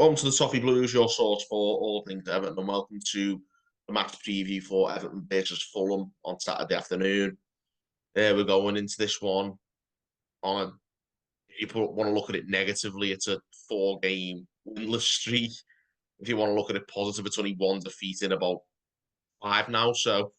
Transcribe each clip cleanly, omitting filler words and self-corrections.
Welcome to the Toffee Blues, your source for all things Everton, and welcome to the match preview for Everton versus Fulham on Saturday afternoon. We're going into this one on a, if you want to look at it negatively, it's a 4-game winless streak. If you want to look at it positive, it's only one defeat in about 5 now. So,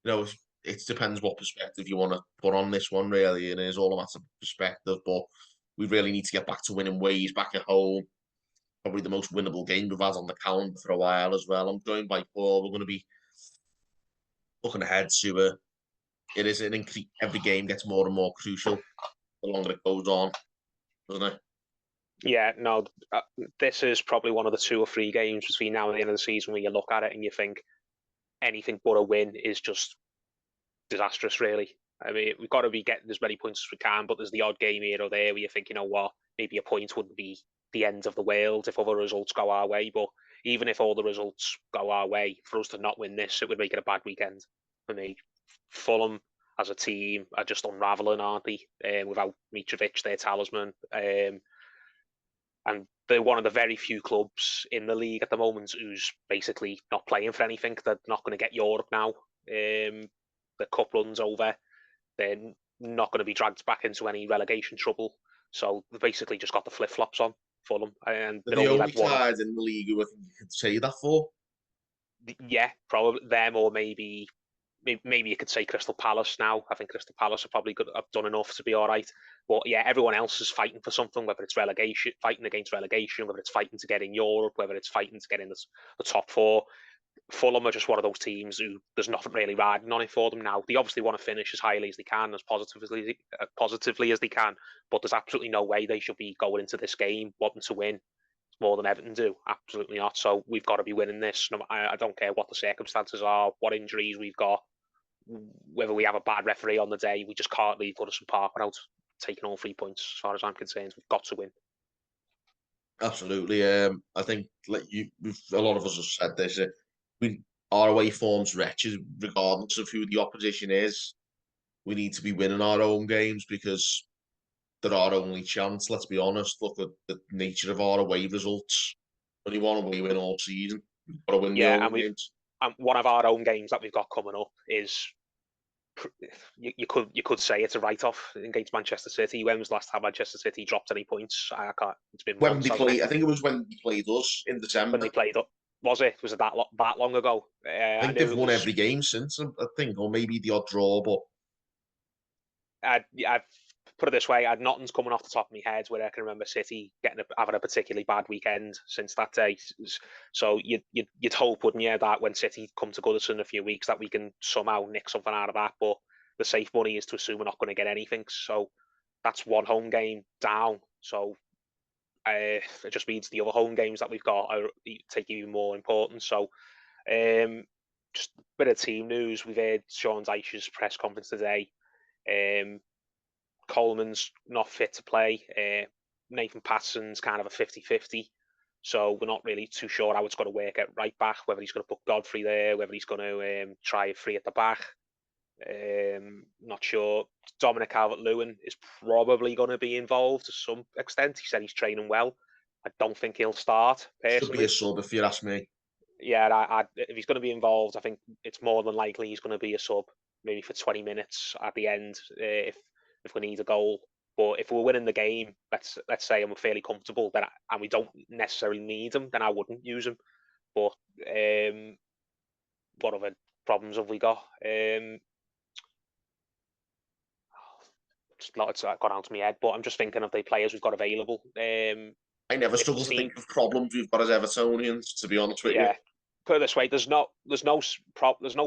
it depends what perspective you want to put on this one, really, and it is all a matter of perspective, but we really need to get back to winning ways back at home. Probably the most winnable game we've had on the calendar for a while as well. I'm joined by Paul. We're going to be looking ahead to it is an increase. Every game gets more and more crucial the longer it goes on, doesn't it? Yeah, no, this is probably one of the 2 or 3 games between now and the end of the season where you look at it and you think anything but a win is just disastrous, really. I mean, we've got to be getting as many points as we can, but there's the odd game here or there where you think, you know what, maybe a point wouldn't be the end of the world if other results go our way. But even if all the results go our way, for us to not win this, it would make it a bad weekend for me. Fulham as a team are just unravelling, aren't they? Without Mitrovic, their talisman. And they're one of the very few clubs in the league at the moment who's basically not playing for anything. They're not going to get Europe now. The cup run's over. They're not going to be dragged back into any relegation trouble. So they basically just got the flip-flops on, Fulham. And they're the only side in the league who I think you could say that for. Yeah, probably them, or maybe you could say Crystal Palace now. I think Crystal Palace are probably good, have done enough to be all right. But yeah, everyone else is fighting for something, whether it's relegation, fighting against relegation, whether it's fighting to get in Europe, whether it's fighting to get in the top 4. Fulham are just one of those teams who there's nothing really riding on it for them now. They obviously want to finish as highly as they can, as positively as they can, but there's absolutely no way they should be going into this game wanting to win more than Everton do. Absolutely not. So we've got to be winning this. I don't care what the circumstances are, what injuries we've got, whether we have a bad referee on the day. We just can't leave Goodison Park without taking all 3 points. As far as I'm concerned, we've got to win. Absolutely. I think a lot of us have said this. Our away form's wretched, regardless of who the opposition is. We need to be winning our own games because they're our only chance. Let's be honest. Look at the nature of our away results. Only one away win all season. We've got to win the home games. And one of our own games that we've got coming up is you could say it's a write-off against Manchester City. When was the last time Manchester City dropped any points? I can't. It's been when months, they played. I think it was when they played us in December. When they played up, was it? Was it that long ago? I think they've won every game since. I think, or maybe the odd draw, but I've put it this way: I'd nothing's coming off the top of my head where I can remember City having a particularly bad weekend since that day. So you'd hope, wouldn't you, that when City come to Goodison in a few weeks, that we can somehow nick something out of that. But the safe money is to assume we're not going to get anything. So that's one home game down. So it just means the other home games that we've got take even more importance. So just a bit of team news. We've heard Sean Dyche's press conference today. Coleman's not fit to play. Nathan Patterson's kind of a 50-50. So we're not really too sure how it's going to work at right back, whether he's going to put Godfrey there, whether he's going to try a free at the back. Not sure. Dominic Calvert-Lewin is probably going to be involved to some extent. He said he's training well. I don't think he'll start, personally. Should be a sub if you ask me. Yeah, if he's going to be involved, I think it's more than likely he's going to be a sub, maybe for 20 minutes at the end if we need a goal. But if we're winning the game, let's say I'm fairly comfortable and we don't necessarily need him, then I wouldn't use him. But what other problems have we got? It's gone out of my head, but I'm just thinking of the players we've got available. I never struggle to think of problems we've got as Evertonians, to be honest with you. Put it this way: there's no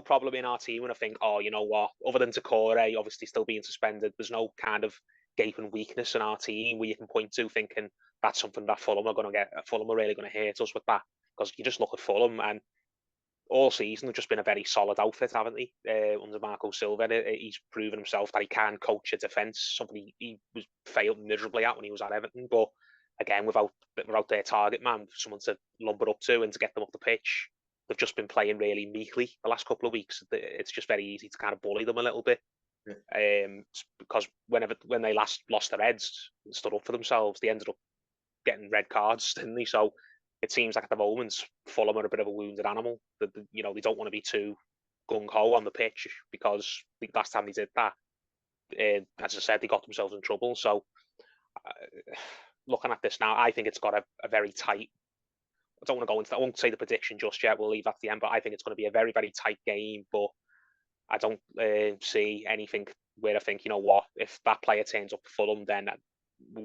problem in our team when I think, oh, you know what? Other than Takore obviously still being suspended, there's no kind of gaping weakness in our team where you can point to thinking that's something that Fulham are going to get. Fulham are really going to hurt us with that, because you just look at Fulham and all season they've just been a very solid outfit, haven't they? Under Marco Silva, he's proven himself that he can coach a defence, something he was failed miserably at when he was at Everton. But again, without their target man, someone to lumber up to and to get them up the pitch, they've just been playing really meekly the last couple of weeks. It's just very easy to kind of bully them a little bit. Yeah. Because when they last lost their heads and stood up for themselves, they ended up getting red cards, didn't they? So it seems like at the moment Fulham are a bit of a wounded animal. That they don't want to be too gung ho on the pitch because the last time they did that, as I said, they got themselves in trouble. So looking at this now, I think it's got a very tight. I don't want to go into that. I won't say the prediction just yet. We'll leave that to the end. But I think it's going to be a very, very tight game. But I don't see anything where I think, you know what, if that player turns up for Fulham, then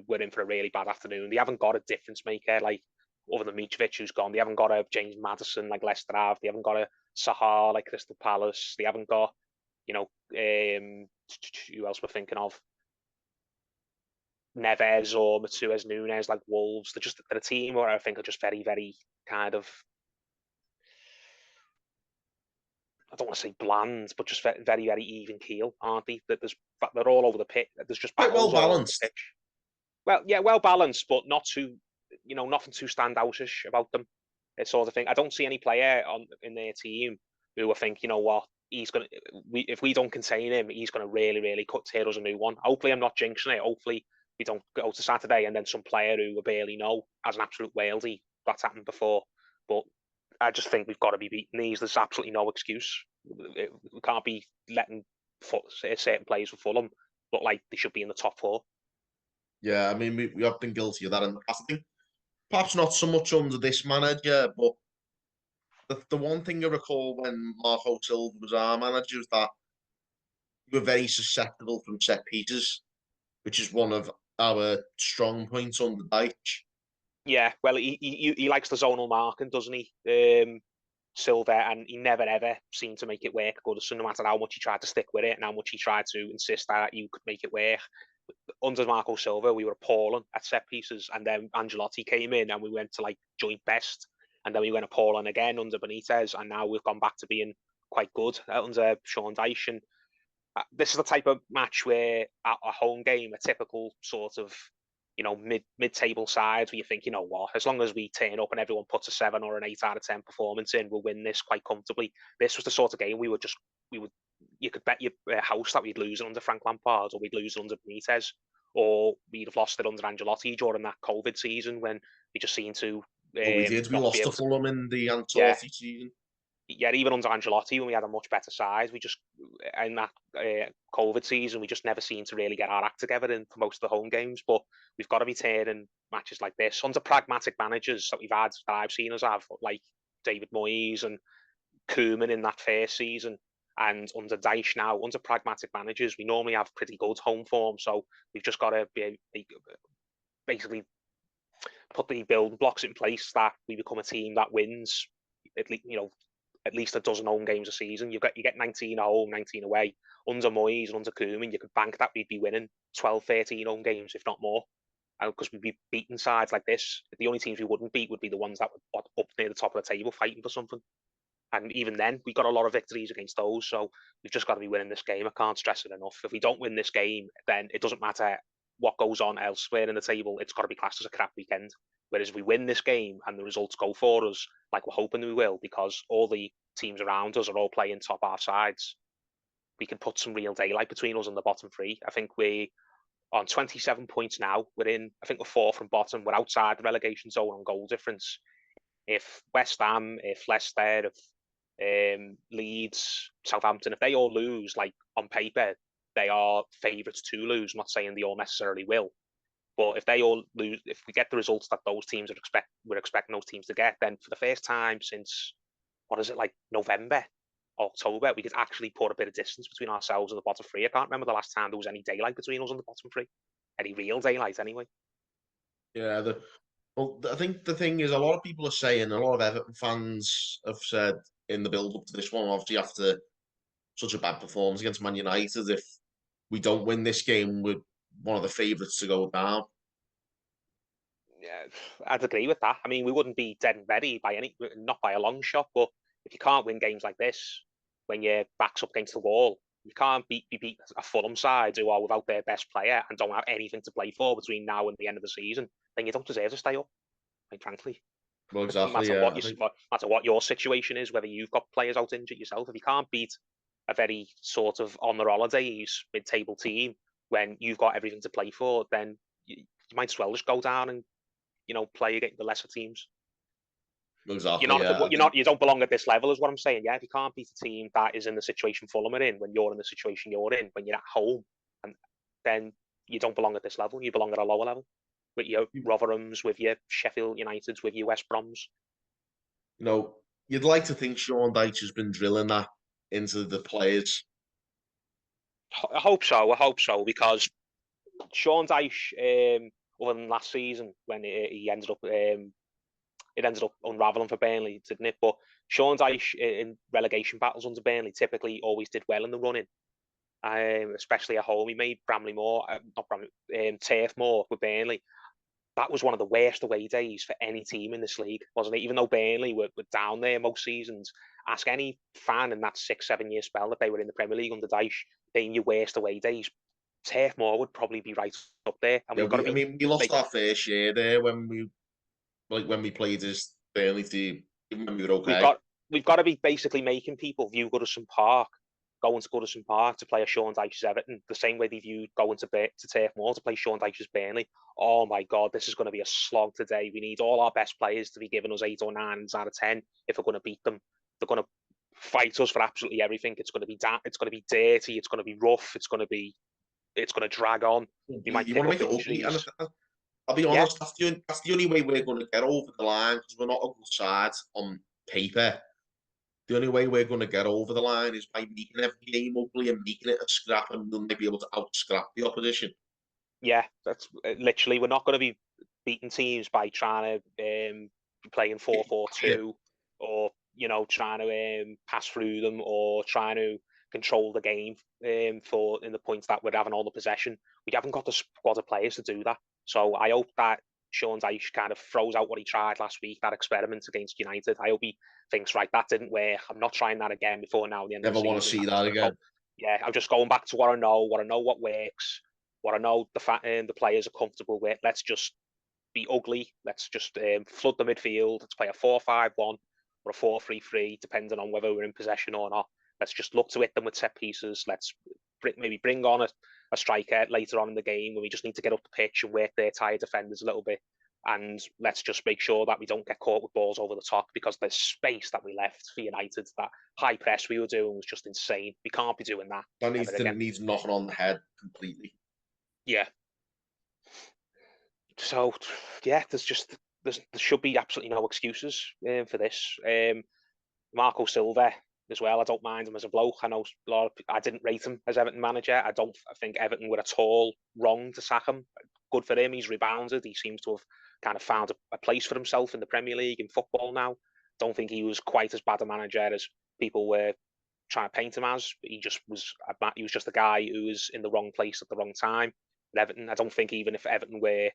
we're in for a really bad afternoon. They haven't got a difference maker like other than Mitrovic, who's gone. They haven't got a James Maddison like Leicester have. They haven't got a Sahar like Crystal Palace. They haven't got, who else we're thinking of? Neves or Matuez Nunes like Wolves. They're a team where I think are just very, very kind of, I don't want to say bland, but just very, very, very even keel, aren't they? They're all over the pit. There's just Quite well battles all over the balanced. pitch. Well, yeah, well balanced, but not too, nothing too standoutish about them. It's sort of thing. I don't see any player in their team who I think, you know what, if we don't contain him, he's gonna really, really tear us a new one. Hopefully, I'm not jinxing it. Hopefully, we don't go to Saturday and then some player who we barely know has an absolute whalesy. That's happened before, but I just think we've got to be beating these. There's absolutely no excuse. We can't be letting certain players for Fulham look like they should be in the top four. Yeah, I mean, we have been guilty of that in the past. I think perhaps not so much under this manager, but the one thing I recall when Marco Silva was our manager was that we were very susceptible from set pieces, which is one of our strong points under Dyche. Yeah, well, he likes the zonal marking, doesn't he? Silva, and he never ever seemed to make it work at Goodison, no matter how much he tried to stick with it and how much he tried to insist that you could make it work. Under Marco Silva, we were appalling at set pieces, and then Ancelotti came in and we went to like joint best, and then we went appalling again under Benitez, and now we've gone back to being quite good under Sean Dyche. And this is the type of match where at a home game, a typical sort of mid-table side where you think, you know what, as long as we turn up and everyone puts a 7 or an 8 out of 10 performance in, we'll win this quite comfortably. This was the sort of game you could bet your house that we'd lose it under Frank Lampard, or we'd lose it under Benitez, or we'd have lost it under Ancelotti during that COVID season when we just seemed to Well, we did. We lost to Fulham in the Toffee season. Yeah, even under Ancelotti, when we had a much better side, we just in that COVID season, we just never seemed to really get our act together in for most of the home games. But we've got to be turning matches like this under pragmatic managers that we've had, that I've seen us have, like David Moyes and Koeman in that first season, and under Dyche now. Under pragmatic managers, we normally have pretty good home form, so we've just got to basically put the building blocks in place that we become a team that wins at least a dozen home games a season. You get 19 at home, 19 away. Under Moyes and under Koeman, you could bank that we'd be winning 12, 13 home games, if not more. Because we'd be beating sides like this. The only teams we wouldn't beat would be the ones that were up near the top of the table fighting for something. And even then, we got a lot of victories against those. So we've just got to be winning this game. I can't stress it enough. If we don't win this game, then it doesn't matter what goes on elsewhere in the table. It's got to be classed as a crap weekend. Whereas if we win this game and the results go for us, like we're hoping we will, because all the teams around us are all playing top half sides, we can put some real daylight between us and the bottom three. I think we're on 27 points now. I think we're 4th from bottom. We're outside the relegation zone on goal difference. If West Ham, if Leicester, if Leeds, Southampton, if they all lose, like on paper, they are favourites to lose. I'm not saying they all necessarily will. But if they all lose, if we get the results that those teams we're expecting those teams to get, then for the first time since, like November, October, we could actually put a bit of distance between ourselves and the bottom three. I can't remember the last time there was any daylight between us and the bottom three. Any real daylight, anyway. Yeah, I think the thing is, a lot of people are saying, a lot of Everton fans have said in the build-up to this one, obviously after such a bad performance against Man United, if we don't win this game, we're one of the favourites to go down. Yeah, I'd agree with that. I mean, we wouldn't be dead and ready not by a long shot, but if you can't win games like this, when your back's up against the wall, you can't be beat a Fulham side who are without their best player and don't have anything to play for between now and the end of the season, then you don't deserve to stay up, quite frankly. Well, exactly, no matter what your situation is, whether you've got players out injured yourself, if you can't beat a very sort of on their holidays mid-table team when you've got everything to play for, then you might as well just go down and play against the lesser teams. Exactly. You're not, Yeah. you don't belong at this level, is what I'm saying. Yeah, if you can't beat a team that is in the situation Fulham are in, when you're in the situation you're in, when you're at home, and then you don't belong at this level. You belong at a lower level with your Rotherhams, with your Sheffield Uniteds, with your West Broms. You'd like to think Sean Dyche has been drilling that into the players. I hope so, because Sean Dyche, other than last season when he ended up, it ended up unraveling for Burnley, didn't it? But Sean Dyche in relegation battles under Burnley typically always did well in the running, especially at home. He made Turf Moor with Burnley. That was one of the worst away days for any team in this league, wasn't it? Even though Burnley were down there most seasons, ask any fan in that 6-7 year spell that they were in the Premier League under Dyche, they your worst away days. Turf Moor would probably be right up there. And We lost our first year there when we played this Burnley team, even when we were okay. We've got to be basically making people view Goodison Park, going to Goodison Park to play a Sean Dyche's Everton, the same way they viewed going to Turf Moor to play Sean Dyche's Burnley. Oh my God, this is going to be a slog today. We need all our best players to be giving us 8 or 9 out of 10 if we're going to beat them. They're going to fight us for absolutely everything. It's going to be it's going to be dirty. It's going to be rough. It's going to drag on. You want to make it ugly, and I'll be honest. Yeah. That's the only way we're going to get over the line, because we're not a good side on paper. The only way we're going to get over the line is by making every game ugly and making it a scrap, and we'll be able to out-scrap the opposition. Yeah, that's literally. We're not going to be beating teams by trying to play in 4-4-2, or trying to pass through them, or trying to control the game for in the points that we're having all the possession. We haven't got the squad of players to do that. So I hope that Sean Dyche kind of throws out what he tried last week, that experiment against United. I hope he thinks, right, that didn't work. I'm not trying that again before now. The end Never of the want to see that again. I'm just going back to what I know what works, what I know the players are comfortable with. Let's just be ugly. Let's just flood the midfield. Let's play a 4-5-1 or a 4-3-3, depending on whether we're in possession or not. Let's just look to hit them with set pieces. Let's maybe bring on a striker later on in the game when we just need to get up the pitch and work their tired defenders a little bit. And let's just make sure that we don't get caught with balls over the top, because the space that we left for United, that high press we were doing, was just insane. We can't be doing that. That needs knocking on the head completely. Yeah. So, yeah, there should be absolutely no excuses for this. Marco Silva as well. I don't mind him as a bloke. I know I didn't rate him as Everton manager. I think Everton were at all wrong to sack him. Good for him. He's rebounded. He seems to have kind of found a place for himself in the Premier League, in football now. Don't think he was quite as bad a manager as people were trying to paint him as. He was just a guy who was in the wrong place at the wrong time. At Everton, I don't think even if Everton were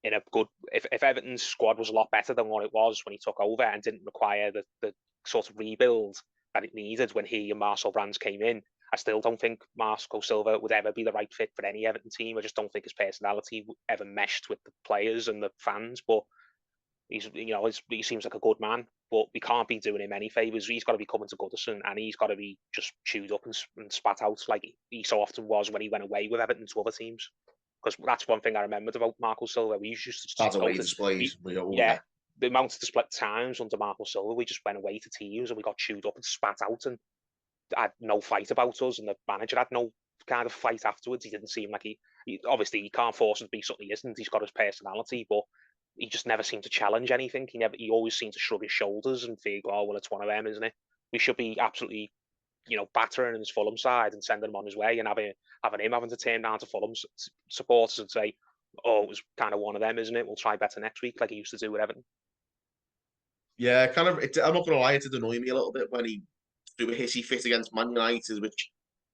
in a good, if Everton's squad was a lot better than what it was when he took over and didn't require the sort of rebuild that it needed when he and Marcel Brands came in, I still don't think Marco Silva would ever be the right fit for any Everton team. I just don't think his personality ever meshed with the players and the fans. But he seems like a good man. But we can't be doing him any favours. He's got to be coming to Goodison, and he's got to be just chewed up and spat out like he so often was when he went away with Everton to other teams. Because that's one thing I remembered about Marco Silva. We used to just away displays. The amount of display times under Marco Silva, we just went away to teams and we got chewed up and spat out, and had no fight about us, and the manager had no kind of fight afterwards. He didn't seem like he obviously you can't force him to be something he isn't. He's got his personality, but he just never seemed to challenge anything. He always seemed to shrug his shoulders and think, oh well, it's one of them, isn't it? We should be absolutely battering his Fulham side and sending him on his way, and having him having to turn down to Fulham supporters and say, oh, it was kind of one of them, isn't it? We'll try better next week, like he used to do with Everton. Yeah, kind of. I'm not going to lie, it did annoy me a little bit when he threw a hissy fit against Man United, which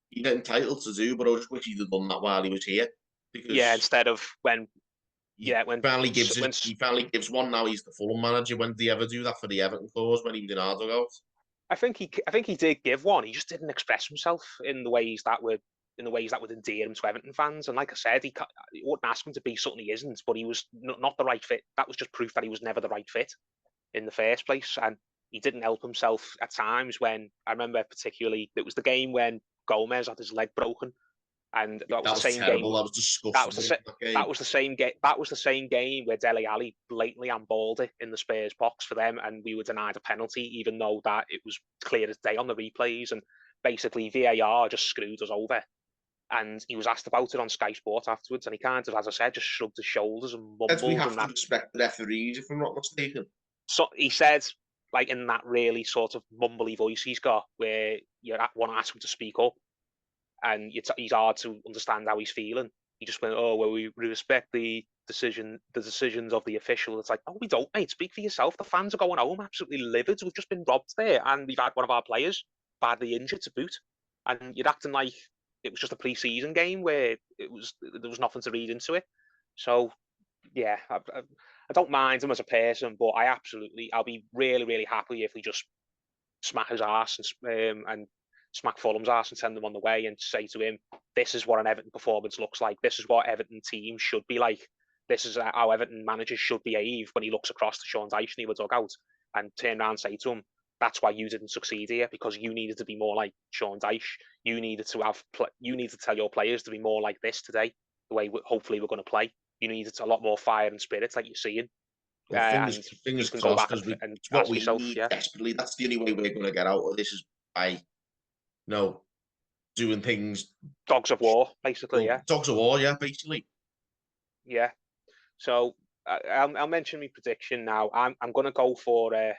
he's entitled to do, but I just wish he'd have done that while he was here. Because instead of when he finally gives one. Now he's the Fulham manager. When did he ever do that for the Everton cause when he was in our dugout? I think he did give one. He just didn't express himself in the ways that would endear him to Everton fans. And like I said, he wouldn't ask him to be something he isn't, but he was not the right fit. That was just proof that he was never the right fit in the first place. And he didn't help himself at times when, I remember particularly, it was the game when Gomez had his leg broken And that was That the was same game. terrible. That was That disgusting. was the that was the same game. That was the same game where Dele Alli blatantly handballed it in the Spurs box for them, and we were denied a penalty, even though that it was clear as day on the replays. And basically, VAR just screwed us over. And he was asked about it on Sky Sport afterwards, and he kind of, as I said, just shrugged his shoulders and As we mumbled. have And to that, respect the referees, if I'm not mistaken. so he said, like in that really sort of mumbly voice he's got, where you want to ask him to speak up, and he's hard to understand how he's feeling. He just went, "Oh well, we respect the decisions of the official." It's like, "No, we don't, mate. Speak for yourself. The fans are going home absolutely livid. We've just been robbed there, and we've had one of our players badly injured to boot, and you're acting like it was just a pre-season game where there was nothing to read into it." So yeah, I don't mind him as a person, but I'll be really really happy if we just smack his ass and smack Fulham's ass and send them on the way and say to him, "This is what an Everton performance looks like. This is what Everton team should be like. This is how Everton managers should behave." When he looks across to Sean Dyche near the dugout, and turn around and say to him, "That's why you didn't succeed here, because you needed to be more like Sean Dyche. You needed to tell your players to be more like this today. The way hopefully we're going to play. You needed a lot more fire and spirit, like you're seeing." Well, And you fingers can go crossed, back because and it's what ask we yourself, need yeah, desperately. That's the only way we're going to get out of this, is by, doing things. dogs of war, basically, Well, yeah. dogs of war, yeah, basically. Yeah. So I'll mention my prediction now. I'm going to go for a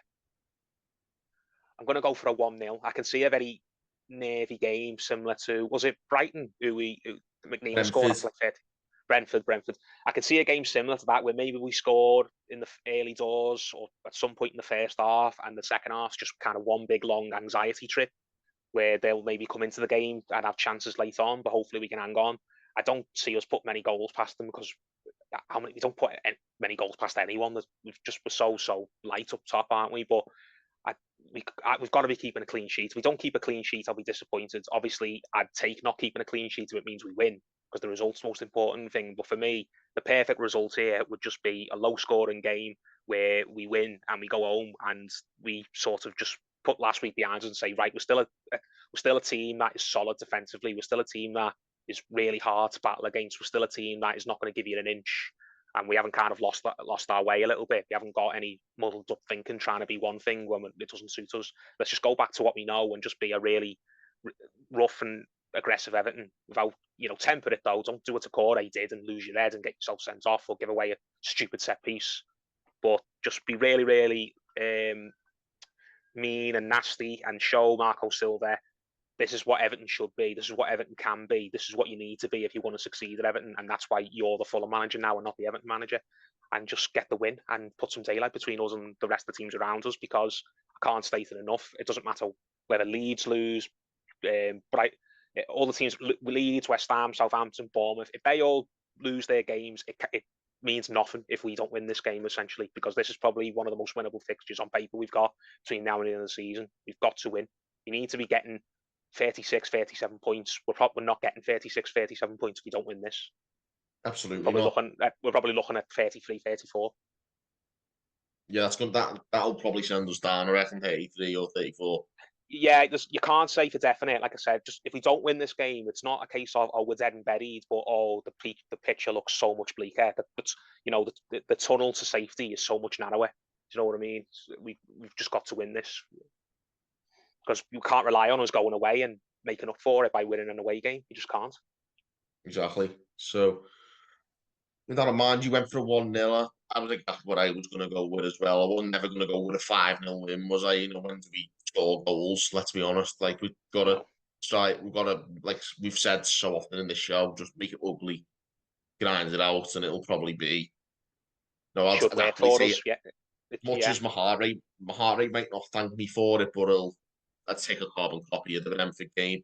1-0. I can see a very nervy game, similar to, was it Brighton who McNeil scored Brentford. after like 30? Brentford. I can see a game similar to that, where maybe we scored in the early doors or at some point in the first half, and the second half's just kind of one big long anxiety trip, where they'll maybe come into the game and have chances late on, but hopefully we can hang on. I don't see us put many goals past them, because we don't put many goals past anyone. We're so light up top, aren't we? But we've got to be keeping a clean sheet. If we don't keep a clean sheet, I'll be disappointed. Obviously, I'd take not keeping a clean sheet if it means we win, because the result's the most important thing. But for me, the perfect result here would just be a low-scoring game where we win and we go home and we sort of just put last week behind us and say, right, we're still a team that is solid defensively. We're still a team that is really hard to battle against. We're still a team that is not going to give you an inch, and we haven't kind of lost our way a little bit. We haven't got any muddled up thinking, trying to be one thing when it doesn't suit us. Let's just go back to what we know and just be a really rough and aggressive Everton without, temper it though. Don't do what Corey did and lose your head and get yourself sent off or give away a stupid set piece. But just be really, really mean and nasty and show Marco Silva, this is what Everton should be. This is what Everton can be. This is what you need to be if you want to succeed at Everton. And that's why you're the Fulham manager now and not the Everton manager. And just get the win and put some daylight between us and the rest of the teams around us, because I can't state it enough. It doesn't matter whether Leeds lose, all the teams, Leeds, West Ham, Southampton, Bournemouth, if they all lose their games, it means nothing if we don't win this game, essentially, because this is probably one of the most winnable fixtures on paper we've got between now and the end of the season. We've got to win. You need to be getting 36, 37 points. We're probably not getting 36, 37 points if we don't win this. Absolutely not. We're probably looking at 33, 34. Yeah, that's good. That'll probably send us down, I reckon, 33 or 34. Yeah, you can't say for definite. Like I said, just if we don't win this game, it's not a case of, we're dead and buried, but the picture looks so much bleaker. The tunnel to safety is so much narrower. Do you know what I mean? We've just got to win this, because you can't rely on us going away and making up for it by winning an away game. You just can't. Exactly. So, with that in mind, you went for a 1-0. I was exactly what I was going to go with as well. I wasn't never going to go with a 5-0 win, was I? When do we score goals? Let's be honest. Like, we've got to try. We've got to, like we've said so often in this show, just make it ugly, grind it out, and it'll probably be. No, Should I'd work happily for say us. it. Yeah. Much as my heart rate might not thank me for it, but I'd take a carbon copy of the Brentford game.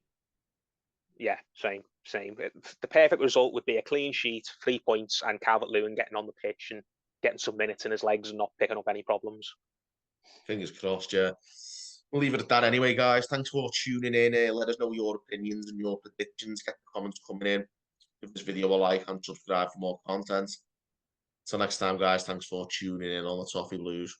Yeah, same. The perfect result would be a clean sheet, 3 points, and Calvert-Lewin getting on the pitch and getting some minutes in his legs and not picking up any problems. Fingers crossed, yeah. We'll leave it at that anyway, guys. Thanks for tuning in. Let us know your opinions and your predictions. Get the comments coming in. Give this video a like and subscribe for more content. Till next time, guys. Thanks for tuning in on the Toffee Blues.